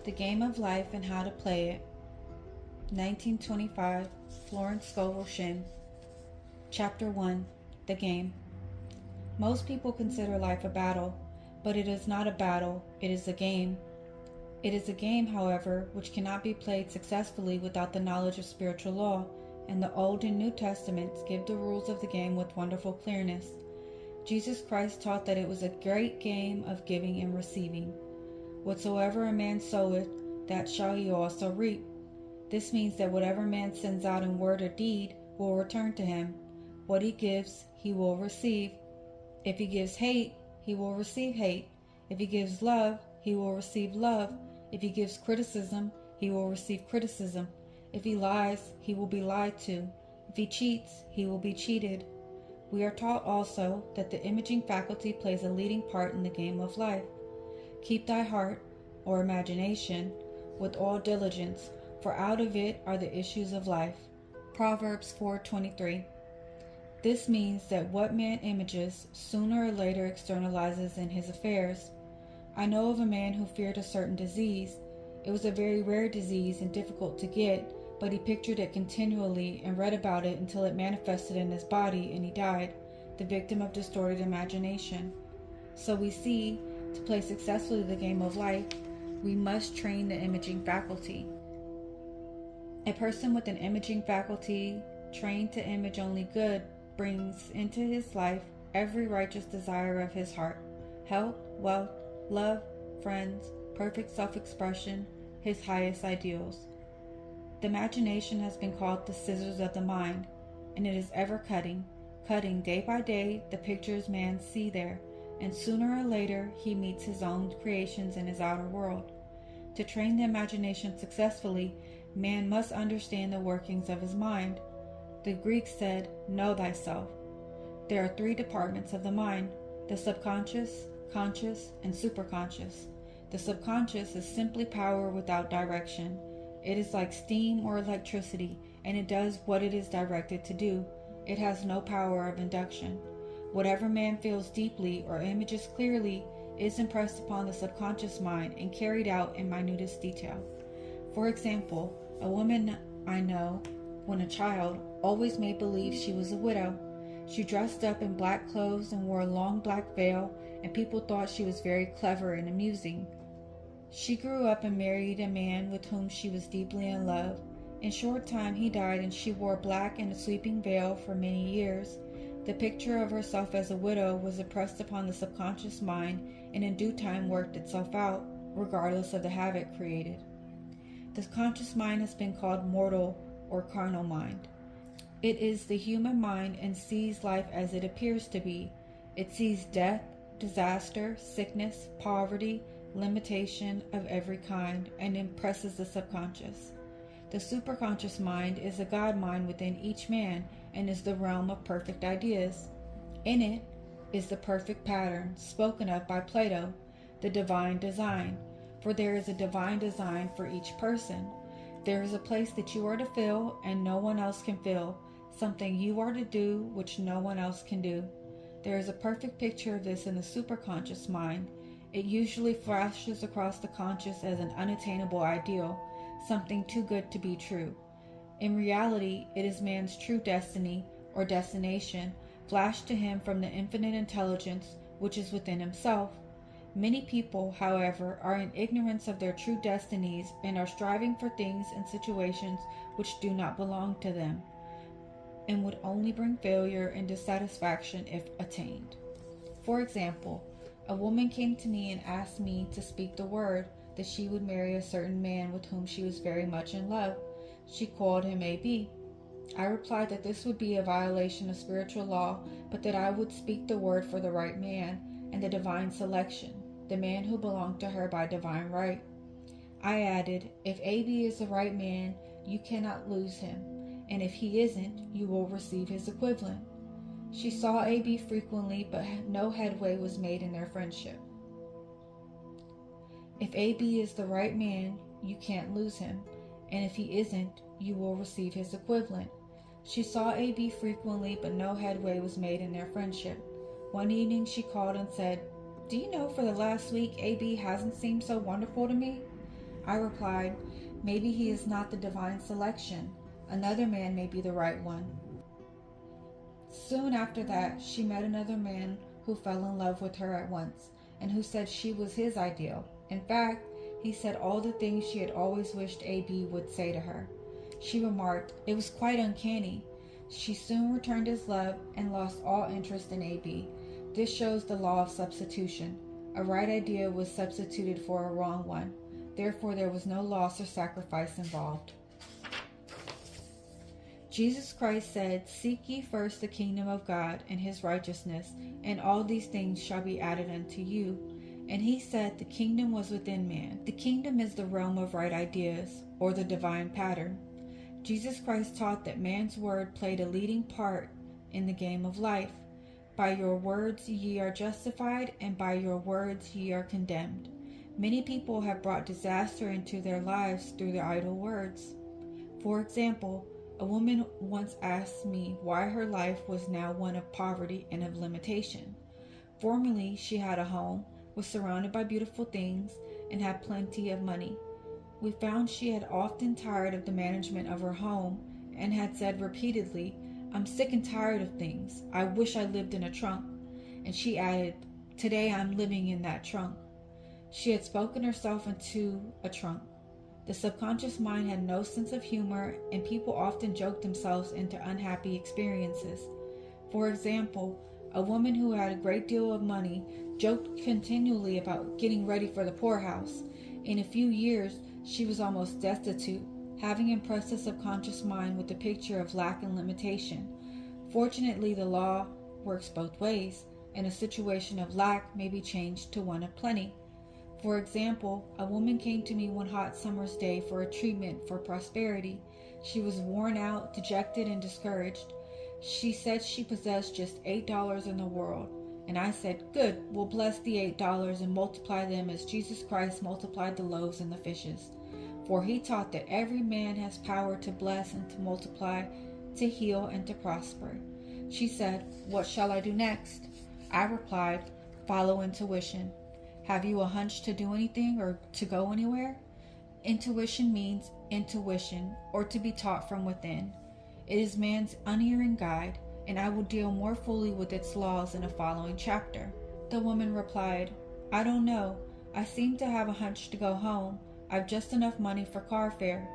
The Game of Life and How to Play It. 1925, Florence Scovel, Shinn. Chapter 1. The Game. Most people consider life a battle, but it is not a battle, it is a game. It is a game, however, which cannot be played successfully without the knowledge of spiritual law, and the Old and New Testaments give the rules of the game with wonderful clearness. Jesus Christ taught that it was a great game of giving and receiving. Whatsoever a man soweth, that shall he also reap. This means that whatever man sends out in word or deed will return to him. What he gives, he will receive. If he gives hate, he will receive hate. If he gives love, he will receive love. If he gives criticism, he will receive criticism. If he lies, he will be lied to. If he cheats, he will be cheated. We are taught also that the imaging faculty plays a leading part in the game of life. Keep thy heart, or imagination, with all diligence, for out of it are the issues of life. Proverbs 4:23. This means that what man images sooner or later externalizes in his affairs. I know of a man who feared a certain disease. It was a very rare disease and difficult to get, but he pictured it continually and read about it until it manifested in his body and he died, the victim of distorted imagination. So we see, to play successfully the game of life, we must train the imaging faculty. A person with an imaging faculty trained to image only good brings into his life every righteous desire of his heart: health, wealth, love, friends, perfect self-expression, his highest ideals. The imagination has been called the scissors of the mind, and it is ever cutting day by day the pictures man see there, and sooner or later he meets his own creations in his outer world. To train the imagination successfully, man must understand the workings of his mind. The Greeks said, "Know thyself." There are three departments of the mind: the subconscious, conscious, and superconscious. The subconscious is simply power without direction. It is like steam or electricity, and it does what it is directed to do. It has no power of induction. Whatever man feels deeply or images clearly is impressed upon the subconscious mind and carried out in minutest detail. For example, a woman I know, when a child, always made believe she was a widow. She dressed up in black clothes and wore a long black veil, and people thought she was very clever and amusing. She grew up and married a man with whom she was deeply in love. In short time he died, and she wore black and a sweeping veil for many years. The picture of herself as a widow was impressed upon the subconscious mind, and in due time worked itself out, regardless of the havoc created. The conscious mind has been called mortal or carnal mind. It is the human mind and sees life as it appears to be. It sees death, disaster, sickness, poverty, limitation of every kind, and impresses the subconscious. The superconscious mind is a God mind within each man and is the realm of perfect ideas. In it is the perfect pattern spoken of by Plato, the divine design, for there is a divine design for each person. There is a place that you are to fill and no one else can fill, something you are to do which no one else can do. There is a perfect picture of this in the superconscious mind. It usually flashes across the conscious as an unattainable ideal, something too good to be true. In reality, it is man's true destiny or destination, flashed to him from the infinite intelligence which is within himself. Many people, however, are in ignorance of their true destinies and are striving for things and situations which do not belong to them, and would only bring failure and dissatisfaction if attained. For example, a woman came to me and asked me to speak the word that she would marry a certain man with whom she was very much in love. She called him A.B. I replied that this would be a violation of spiritual law, but that I would speak the word for the right man and the divine selection, the man who belonged to her by divine right. I added, if A.B. is the right man, you cannot lose him, and if he isn't, you will receive his equivalent. She saw A.B. frequently, but no headway was made in their friendship. If A.B. is the right man, you can't lose him, and if he isn't, you will receive his equivalent. She saw A.B. frequently, but no headway was made in their friendship. One evening she called and said, "Do you know for the last week A.B. hasn't seemed so wonderful to me?" I replied, maybe he is not the divine selection. Another man may be the right one. Soon after that, she met another man who fell in love with her at once, and who said she was his ideal. In fact, he said all the things she had always wished AB would say to her. She remarked, it was quite uncanny. She soon returned his love and lost all interest in AB. This shows the law of substitution. A right idea was substituted for a wrong one. Therefore, there was no loss or sacrifice involved. Jesus Christ said, seek ye first the kingdom of God and his righteousness, and all these things shall be added unto you. And he said the kingdom was within man. The kingdom is the realm of right ideas, or the divine pattern. Jesus Christ taught that man's word played a leading part in the game of life. By your words ye are justified, and by your words ye are condemned. Many people have brought disaster into their lives through their idle words. For example, a woman once asked me why her life was now one of poverty and of limitation. Formerly, she had a home, was surrounded by beautiful things, and had plenty of money. We found she had often tired of the management of her home and had said repeatedly, I'm sick and tired of things. I wish I lived in a trunk. And she added, today I'm living in that trunk. She had spoken herself into a trunk. The subconscious mind had no sense of humor, and people often joked themselves into unhappy experiences. For example, a woman who had a great deal of money joked continually about getting ready for the poorhouse. In a few years, she was almost destitute, having impressed the subconscious mind with the picture of lack and limitation. Fortunately, the law works both ways, and a situation of lack may be changed to one of plenty. For example, a woman came to me one hot summer's day for a treatment for prosperity. She was worn out, dejected, and discouraged. She said she possessed just $8 in the world. And I said, good, we'll bless the $8 and multiply them as Jesus Christ multiplied the loaves and the fishes. For he taught that every man has power to bless and to multiply, to heal and to prosper. She said, what shall I do next? I replied, follow intuition. Have you a hunch to do anything or to go anywhere? Intuition means intuition, or to be taught from within. It is man's unerring guide, and I will deal more fully with its laws in a following chapter. The woman replied, I don't know. I seem to have a hunch to go home. I've just enough money for car fare.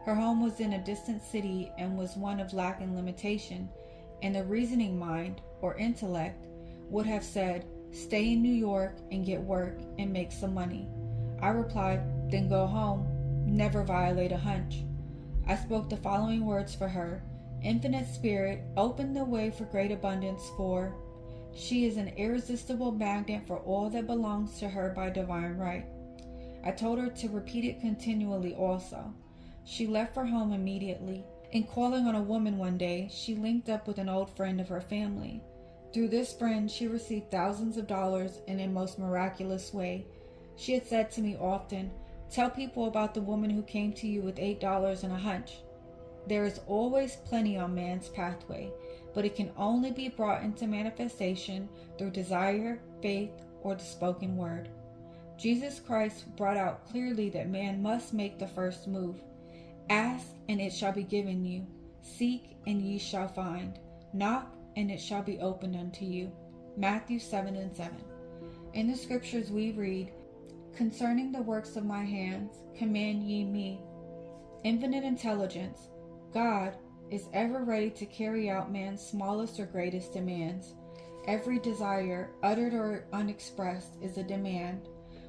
Her home was in a distant city and was one of lack and limitation, and the reasoning mind, or intellect, would have said, stay in New York and get work and make some money. I replied, then go home. Never violate a hunch. I spoke the following words for her. Infinite Spirit, open the way for great abundance, for she is an irresistible magnet for all that belongs to her by divine right. I told her to repeat it continually also. She left for home immediately. In calling on a woman one day, she linked up with an old friend of her family. Through this friend, she received thousands of dollars in a most miraculous way. She had said to me often, tell people about the woman who came to you with $8 and a hunch. There is always plenty on man's pathway, but it can only be brought into manifestation through desire, faith, or the spoken word. Jesus Christ brought out clearly that man must make the first move. Ask, and it shall be given you. Seek, and ye shall find. Knock, and it shall be opened unto you. Matthew 7:7. In the scriptures we read, concerning the works of my hands, command ye me. Infinite intelligence, God, is ever ready to carry out man's smallest or greatest demands. Every desire, uttered or unexpressed, is a demand.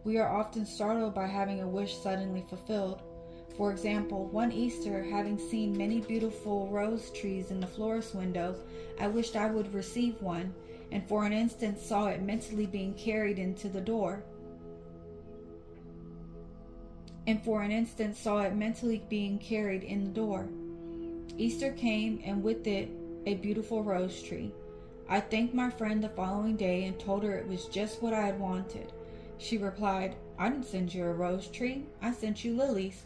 We are often startled by having a wish suddenly fulfilled. For example, one Easter, having seen many beautiful rose trees in the florist's window, I wished I would receive one, and for an instant saw it mentally being carried into the door. Easter came, and with it, a beautiful rose tree. I thanked my friend the following day and told her it was just what I had wanted. She replied, I didn't send you a rose tree, I sent you lilies.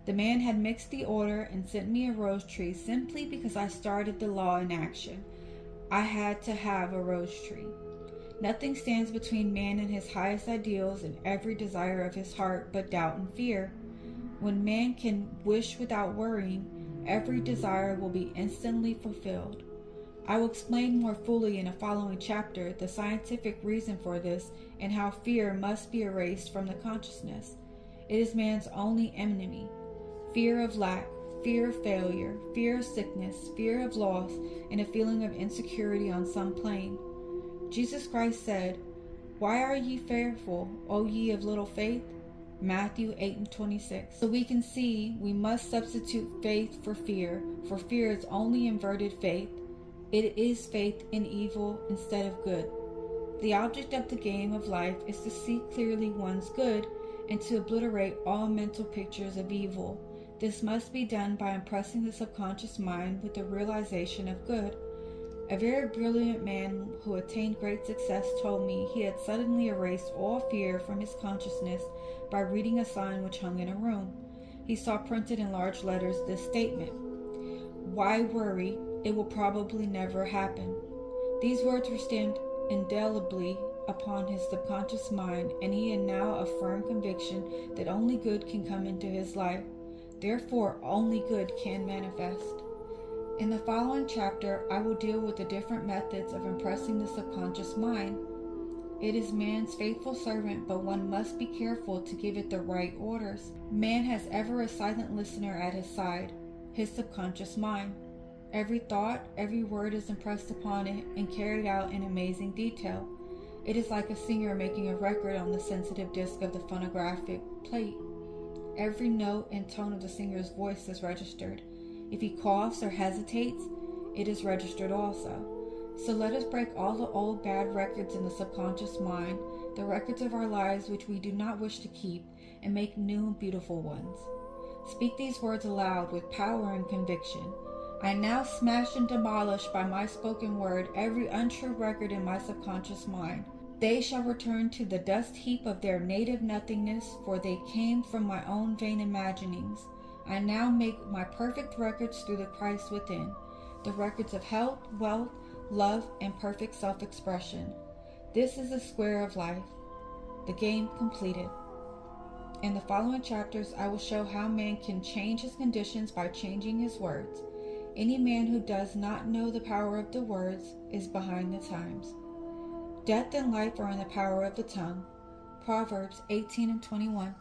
The man had mixed the order and sent me a rose tree simply because I started the law in action. I had to have a rose tree. Nothing stands between man and his highest ideals and every desire of his heart but doubt and fear. When man can wish without worrying, every desire will be instantly fulfilled. I will explain more fully in a following chapter the scientific reason for this and how fear must be erased from the consciousness. It is man's only enemy. Fear of lack, fear of failure, fear of sickness, fear of loss, and a feeling of insecurity on some plane. Jesus Christ said, "Why are ye fearful, O ye of little faith?" Matthew 8:26. So we can see we must substitute faith for fear is only inverted faith. It is faith in evil instead of good. The object of the game of life is to see clearly one's good and to obliterate all mental pictures of evil. This must be done by impressing the subconscious mind with the realization of good. A very brilliant man who attained great success told me he had suddenly erased all fear from his consciousness by reading a sign which hung in a room. He saw printed in large letters this statement: "Why worry? It will probably never happen." These words were stamped indelibly upon his subconscious mind, and he had now a firm conviction that only good can come into his life. Therefore, only good can manifest. In the following chapter, I will deal with the different methods of impressing the subconscious mind. It is man's faithful servant, but one must be careful to give it the right orders. Man has ever a silent listener at his side, his subconscious mind. Every thought, every word is impressed upon it and carried out in amazing detail. It is like a singer making a record on the sensitive disc of the phonographic plate. Every note and tone of the singer's voice is registered. If he coughs or hesitates, it is registered also. So let us break all the old bad records in the subconscious mind, the records of our lives which we do not wish to keep, and make new and beautiful ones. Speak these words aloud with power and conviction. I now smash and demolish by my spoken word every untrue record in my subconscious mind. They shall return to the dust heap of their native nothingness, for they came from my own vain imaginings. I now make my perfect records through the Christ within, the records of health, wealth, love, and perfect self-expression. This is the square of life, the game completed. In the following chapters, I will show how man can change his conditions by changing his words. Any man who does not know the power of the words is behind the times. Death and life are in the power of the tongue. Proverbs 18:21.